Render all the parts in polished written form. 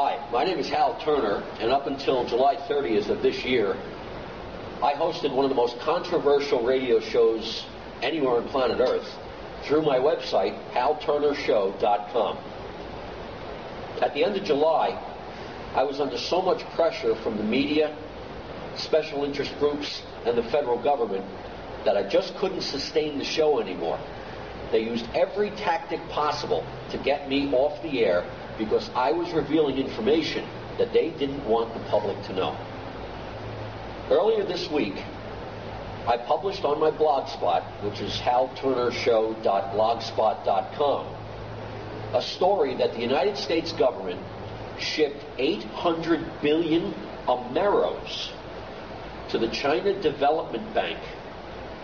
Hi, my name is Hal Turner, and up until July 30th of this year, I hosted one of the most controversial radio shows anywhere on planet Earth through my website, halturnershow.com. At the end of July, I was under so much pressure from the media, special interest groups, and the federal government that I just couldn't sustain the show anymore. They used every tactic possible to get me off the air because I was revealing information that they didn't want the public to know. Earlier this week, I published on my blog spot, which is halturnershow.blogspot.com, a story that the United States government shipped 800 billion Ameros to the China Development Bank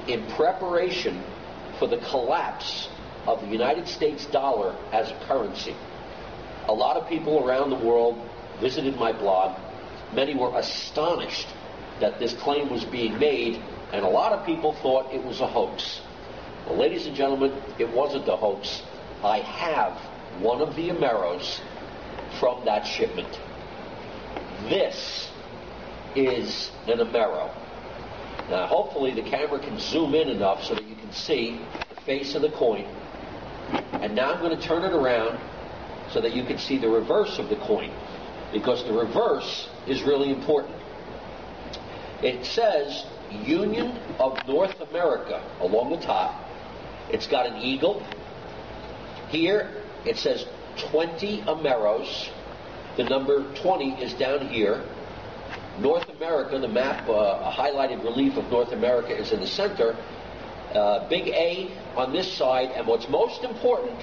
in preparation for the collapse of the United States dollar as a currency. A lot of people around the world visited my blog. Many were astonished that this claim was being made, and a lot of people thought it was a hoax. Well, ladies and gentlemen, it wasn't a hoax. I have one of the Ameros from that shipment. This is an Amero. Now, hopefully the camera can zoom in enough so that you can see the face of the coin. And now I'm going to turn it around so that you can see the reverse of the coin, because the reverse is really important. It says Union of North America along the top. It's got an eagle. Here it says 20 Ameros. The number 20 is down here. North America, the map, a highlighted relief of North America is in the center. Big A on this side, and what's most important,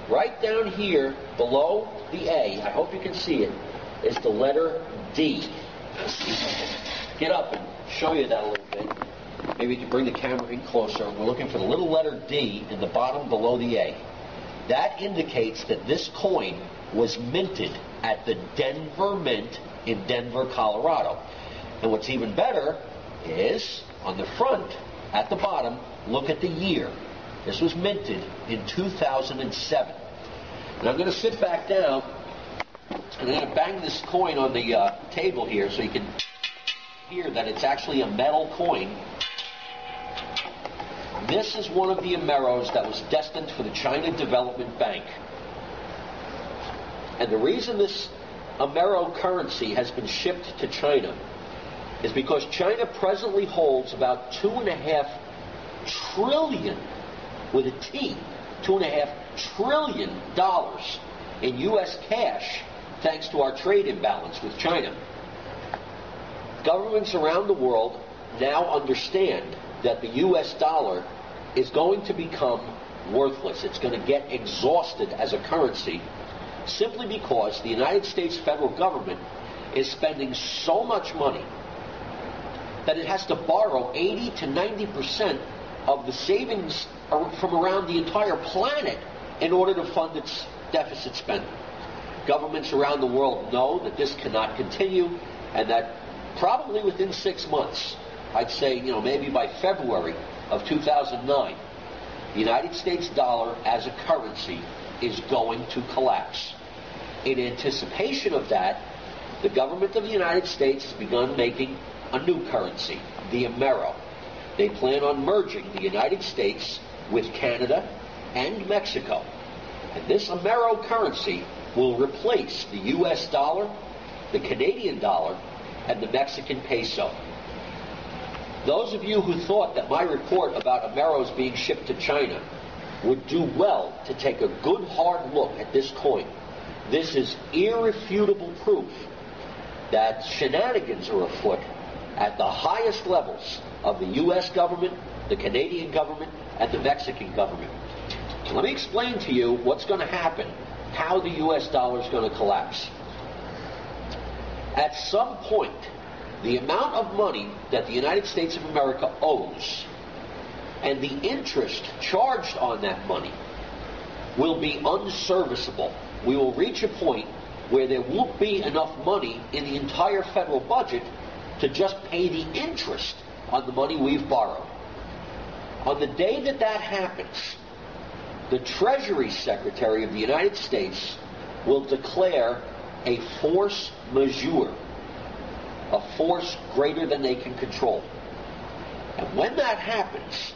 right down here below the A, I hope you can see it, is the letter D. Get up and show you that a little bit. Maybe you can bring the camera in closer. We're looking for the little letter D in the bottom below the A. That indicates that this coin was minted at the Denver Mint in Denver, Colorado. And what's even better is, on the front, at the bottom, look at the year. This was minted in 2007. And I'm going to sit back down, and I'm going to bang this coin on the table here so you can hear that it's actually a metal coin. This is one of the Ameros that was destined for the China Development Bank. And the reason this Amero currency has been shipped to China is because China presently holds about $2.5 trillion, with a T, $2.5 trillion in U.S. cash, thanks to our trade imbalance with China. Governments around the world now understand that the U.S. dollar is going to become worthless. It's going to get exhausted as a currency, simply because the United States federal government is spending so much money that it has to borrow 80 to 90% of the savings from around the entire planet in order to fund its deficit spending. Governments around the world know that this cannot continue, and that probably within 6 months, I'd say, maybe by February of 2009, the United States dollar as a currency is going to collapse. In anticipation of that, the government of the United States has begun making a new currency, the Amero. They plan on merging the United States with Canada and Mexico. And this Amero currency will replace the U.S. dollar, the Canadian dollar, and the Mexican peso. Those of you who thought that my report about Ameros being shipped to China would do well to take a good hard look at this coin. This is irrefutable proof that shenanigans are afoot at the highest levels of the U.S. government, the Canadian government, and the Mexican government. So let me explain to you what's going to happen, how the U.S. dollar is going to collapse. At some point, the amount of money that the United States of America owes and the interest charged on that money will be unserviceable. We will reach a point where there won't be enough money in the entire federal budget to just pay the interest on the money we've borrowed. On the day that that happens, the Treasury Secretary of the United States will declare a force majeure, a force greater than they can control. And when that happens,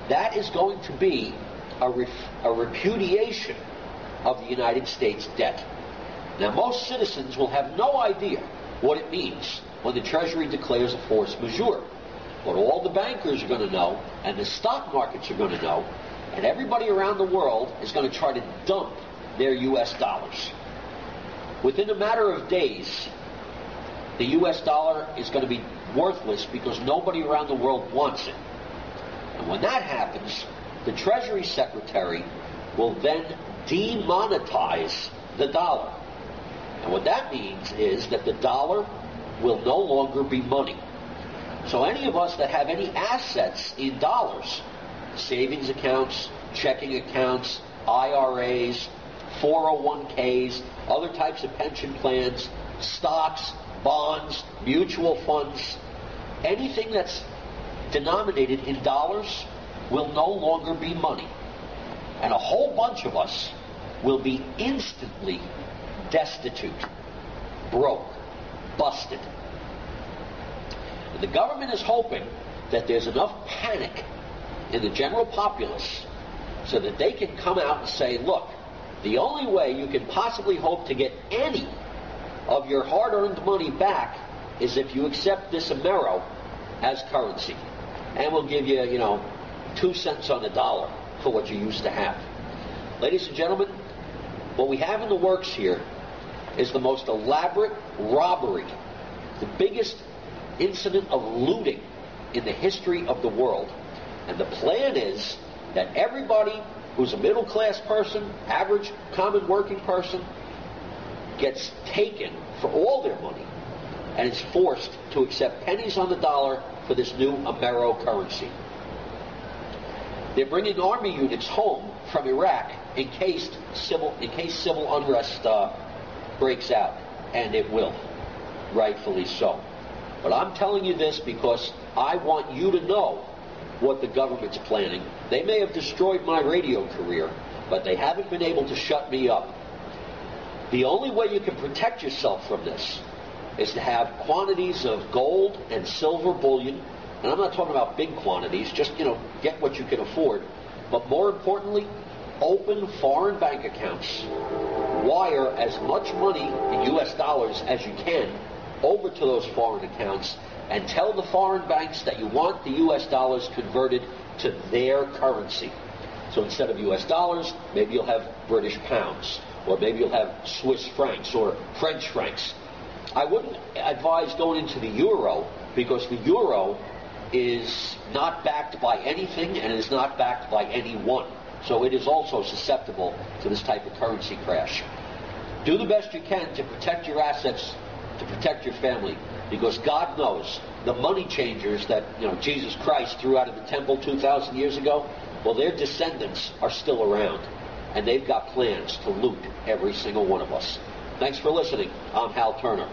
that is going to be a repudiation of the United States debt. Now, most citizens will have no idea what it means when the Treasury declares a force majeure. But all the bankers are going to know, and the stock markets are going to know, and everybody around the world is going to try to dump their U.S. dollars. Within a matter of days, the U.S. dollar is going to be worthless because nobody around the world wants it. And when that happens, the Treasury Secretary will then demonetize the dollar. And what that means is that the dollar will no longer be money. So any of us that have any assets in dollars, savings accounts, checking accounts, IRAs, 401ks, other types of pension plans, stocks, bonds, mutual funds, anything that's denominated in dollars will no longer be money. And a whole bunch of us will be instantly destitute, broke, busted. And the government is hoping that there's enough panic in the general populace so that they can come out and say, look, the only way you can possibly hope to get any of your hard-earned money back is if you accept this Amero as currency. And we'll give you, 2 cents on the dollar for what you used to have. Ladies and gentlemen, what we have in the works here is the most elaborate robbery, the biggest incident of looting in the history of the world. And the plan is that everybody who's a middle-class person, average, common working person, gets taken for all their money and is forced to accept pennies on the dollar for this new Amero currency. They're bringing army units home from Iraq in case civil unrest breaks out, and it will, rightfully so. But I'm telling you this because I want you to know what the government's planning. They may have destroyed my radio career, but they haven't been able to shut me up. The only way you can protect yourself from this is to have quantities of gold and silver bullion. And I'm not talking about big quantities, just, get what you can afford. But more importantly, open foreign bank accounts. Wire as much money in U.S. dollars as you can over to those foreign accounts and tell the foreign banks that you want the U.S. dollars converted to their currency. So instead of U.S. dollars, maybe you'll have British pounds, or maybe you'll have Swiss francs or French francs. I wouldn't advise going into the euro because the euro is not backed by anything and is not backed by anyone. So it is also susceptible to this type of currency crash. Do the best you can to protect your assets, to protect your family, because God knows the money changers that Jesus Christ threw out of the temple 2,000 years ago, well, their descendants are still around, and they've got plans to loot every single one of us. Thanks for listening. I'm Hal Turner.